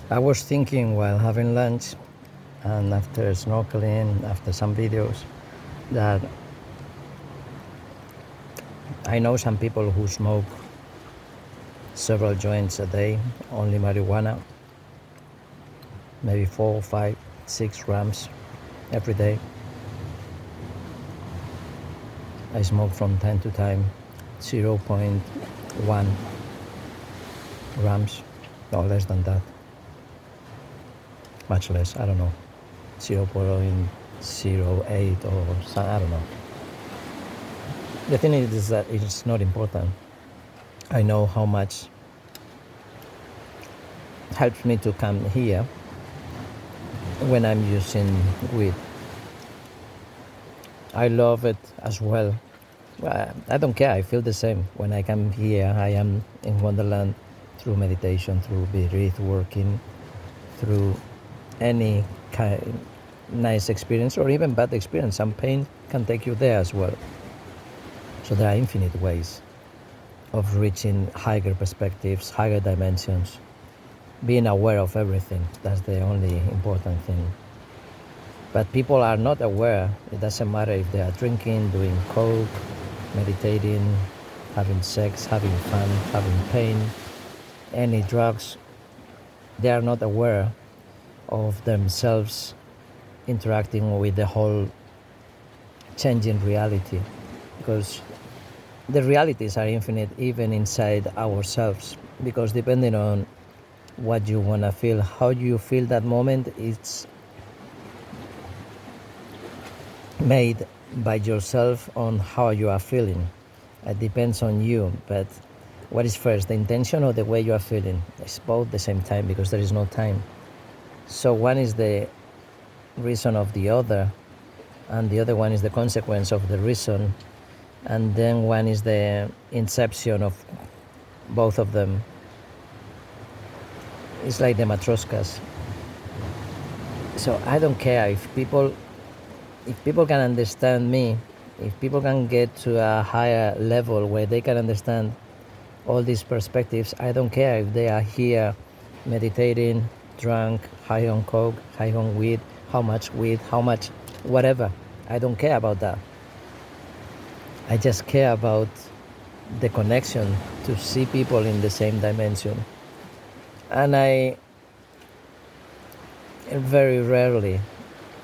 I was thinking while having lunch and after snorkeling, after some videos, that I know some people who smoke several joints a day, only marijuana, maybe 4, 5, 6 grams every day. I smoke from time to time 0.1 grams, no less than that, much less, I don't know, 0.08 or some, I don't know. The thing is that it's not important. I know how much helps me to come here when I'm using weed. I love it as well. I don't care, I feel the same. When I come here, I am in Wonderland through meditation, through breath working, through any kind nice experience or even bad experience. Some pain can take you there as well. So there are infinite ways of reaching higher perspectives, higher dimensions, being aware of everything. That's the only important thing. But people are not aware. It doesn't matter if they are drinking, doing coke, meditating, having sex, having fun, having pain, any drugs. They are not aware of themselves interacting with the whole changing reality, because the realities are infinite even inside ourselves, because depending on what you want to feel, how you feel that moment, it's made by yourself on how you are feeling. It depends on you, but what is first, the intention or the way you are feeling? It's both the same time, because there is no time. So one is the reason of the other, and the other one is the consequence of the reason, and then one is the inception of both of them. It's like the matroskas. So I don't care if people can understand me, if people can get to a higher level where they can understand all these perspectives. I don't care if they are here meditating, drunk, high on coke, high on weed, how much whatever. I don't care about that. I just care about the connection, to see people in the same dimension. And I very rarely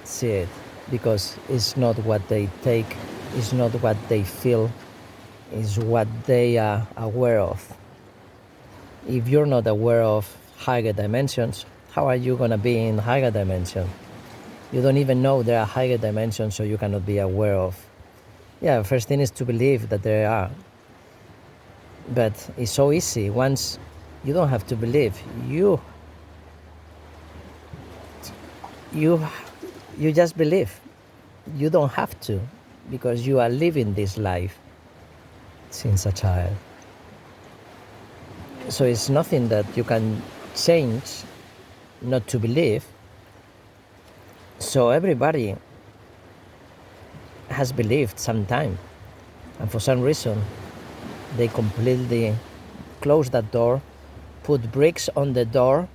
see it, because it's not what they take, it's not what they feel, it's what they are aware of. If you're not aware of higher dimensions, how are you going to be in higher dimension? You don't even know there are higher dimensions, so you cannot be aware of. Yeah, first thing is to believe that there are. But it's so easy. Once you don't have to believe, you just believe. You don't have to, because you are living this life since a child. So it's nothing that you can change not to believe. So everybody has believed sometime, and for some reason they completely close that door, put bricks on the door,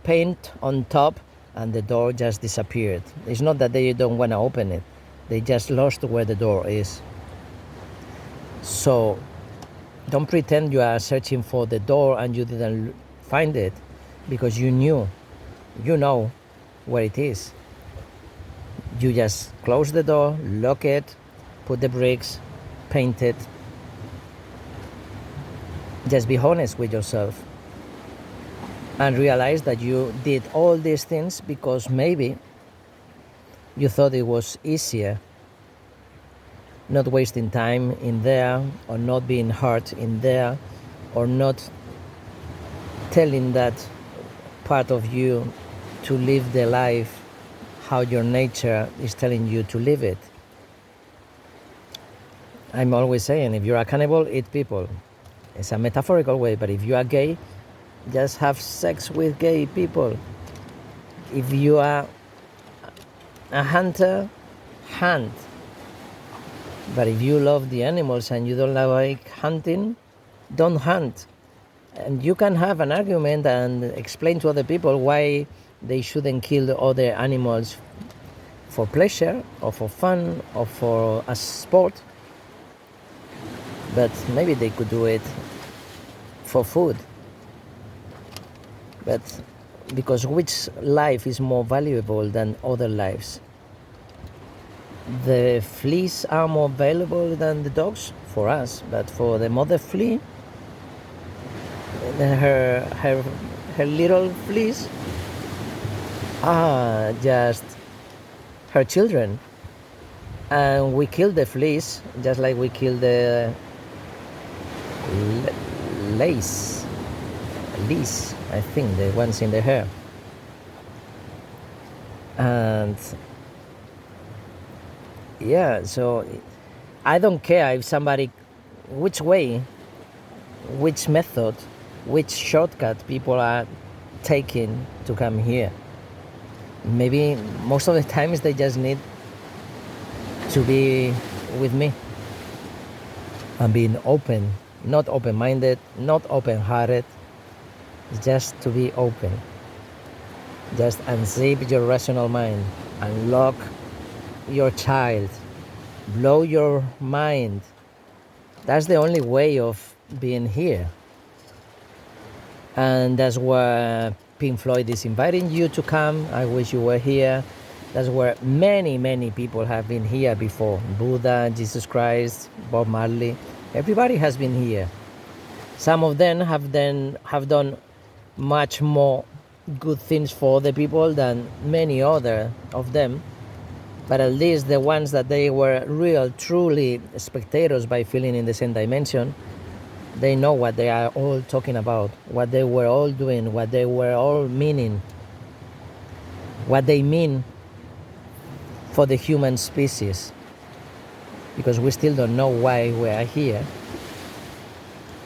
paint on top, and the door just disappeared. It's not that they don't want to open it, they just lost where the door is. So don't pretend you are searching for the door and you didn't find it, because you know where it is. You just close the door, lock it, put the bricks, paint it. Just be honest with yourself and realize that you did all these things because maybe you thought it was easier, not wasting time in there, or not being hurt in there, or not telling that part of you to live the life how your nature is telling you to live it. I'm always saying, if you're a cannibal, eat people. It's a metaphorical way, but if you are gay, just have sex with gay people. If you are a hunter, hunt. But if you love the animals and you don't like hunting, don't hunt. And you can have an argument and explain to other people why they shouldn't kill the other animals for pleasure or for fun or for a sport, but maybe they could do it for food. But because which life is more valuable than other lives? The fleas are more valuable than the dogs for us, but for the mother flea, her little fleas are just her children. And we kill the fleas just like we kill the lace, I think, the ones in the hair. And yeah, so I don't care if somebody, which way, which method, which shortcut people are taking to come here. Maybe most of the times they just need to be with me and being open, not open-minded, not open-hearted, just to be open. Just unzip your rational mind, unlock your child, blow your mind. That's the only way of being here. And that's where Pink Floyd is inviting you to come. I wish you were here. That's where many people have been here before. Buddha, Jesus Christ, Bob Marley. Everybody has been here. Some of them have done much more good things for the people than many other of them. But at least the ones that they were real, truly spectators by feeling in the same dimension, they know what they are all talking about, what they were all doing, what they were all meaning, what they mean for the human species. Because we still don't know why we are here.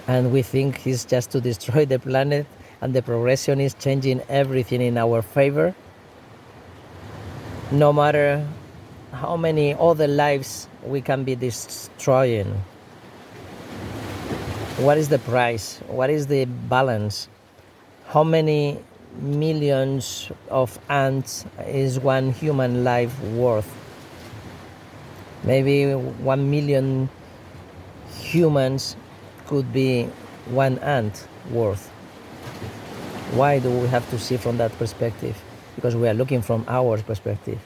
And we think it's just to destroy the planet, and the progression is changing everything in our favor. No matter how many other lives we can be destroying. What is the price? What is the balance? How many millions of ants is one human life worth? Maybe 1 million humans could be one ant worth. Why do we have to see from that perspective? Because we are looking from our perspective.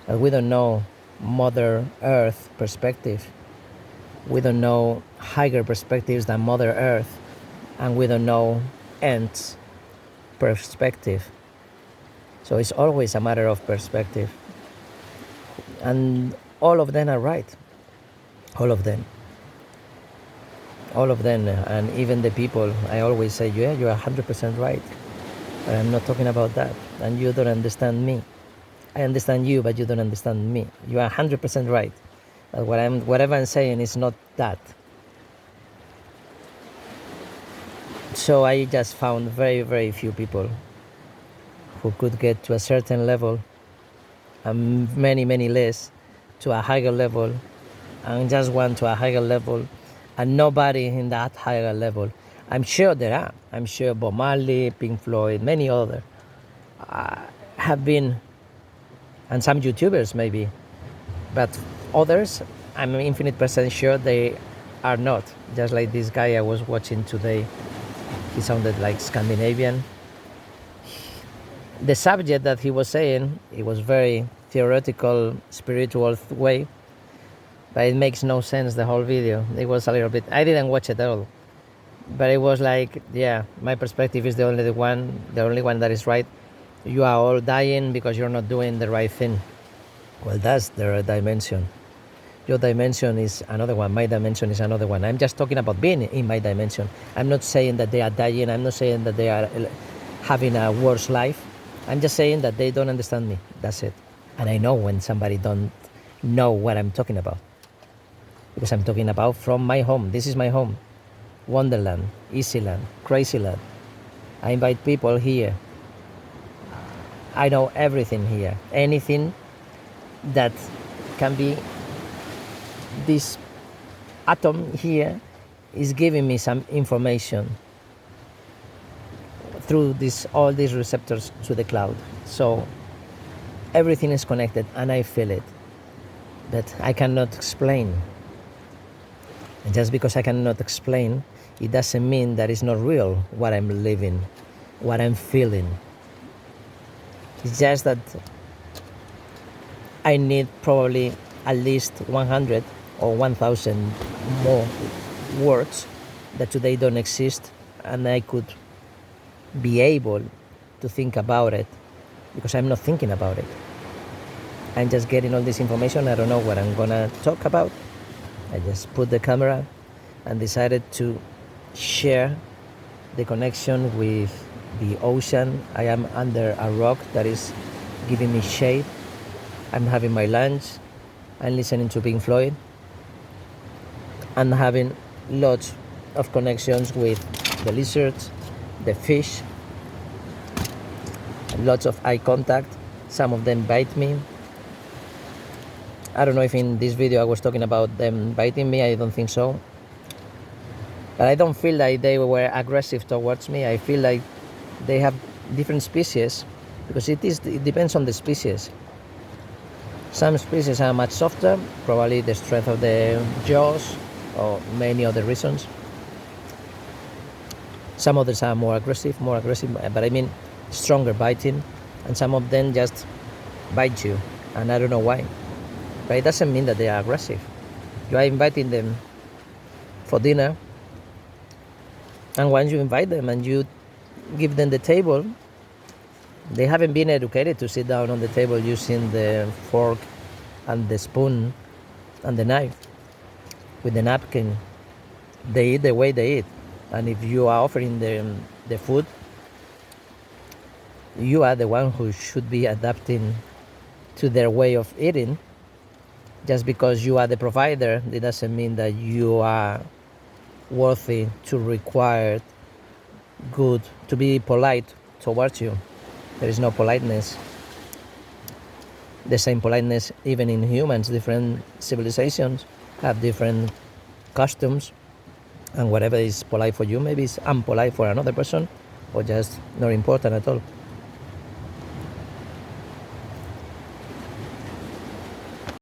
But we don't know Mother Earth perspective. We don't know higher perspectives than Mother Earth. And we don't know ants perspective. So it's always a matter of perspective. And all of them are right. All of them. All of them. And even the people, I always say, yeah, you're 100% right. But I'm not talking about that. And you don't understand me. I understand you, but you don't understand me. You are 100% right. But whatever I'm saying is not that. So I just found very few people who could get to a certain level, and many less to a higher level, and just one to a higher level, and nobody in that higher level. I'm sure there are. I'm sure Bob Marley, Pink Floyd, many others have been, and some YouTubers maybe, but others, I'm infinite percent sure they are not. Just like this guy I was watching today, he sounded like Scandinavian. The subject that he was saying, it was very theoretical, spiritual way, but it makes no sense, the whole video. It was a little bit, I didn't watch it at all, but it was like, yeah, my perspective is the only one that is right. You are all dying because you're not doing the right thing. Well, that's their dimension. Your dimension is another one. My dimension is another one. I'm just talking about being in my dimension. I'm not saying that they are dying. I'm not saying that they are having a worse life. I'm just saying that they don't understand me. That's it. And I know when somebody don't know what I'm talking about. Because I'm talking about from my home. This is my home. Wonderland, Easyland, Crazyland. I invite people here. I know everything here. Anything that can be, this atom here is giving me some information. through all these receptors to the cloud. So everything is connected, and I feel it, but I cannot explain. And just because I cannot explain, it doesn't mean that it's not real what I'm living, what I'm feeling. It's just that I need probably at least 100 or 1,000 more words that today don't exist, and I could be able to think about it, because I'm not thinking about it. I'm just getting all this information. I don't know what I'm gonna talk about. I just put the camera and decided to share the connection with the ocean. I am under a rock that is giving me shade. I'm having my lunch. I'm listening to Pink Floyd. I'm having lots of connections with the lizards, the fish, lots of eye contact. Some of them bite me. I don't know if in this video I was talking about them biting me. I don't think so. But I don't feel like they were aggressive towards me. I feel like they have different species, because it depends on the species. Some species are much softer, probably the strength of the jaws or many other reasons. Some others are more aggressive, but I mean stronger biting, and some of them just bite you, and I don't know why. But it doesn't mean that they are aggressive. You are inviting them for dinner, and once you invite them and you give them the table, they haven't been educated to sit down on the table using the fork and the spoon and the knife with the napkin. They eat the way they eat. And if you are offering them the food, you are the one who should be adapting to their way of eating. Just because you are the provider, it doesn't mean that you are worthy to require good, to be polite towards you. There is no politeness. The same politeness even in humans. Different civilizations have different customs, and whatever is polite for you maybe is unpolite for another person, or just not important at all.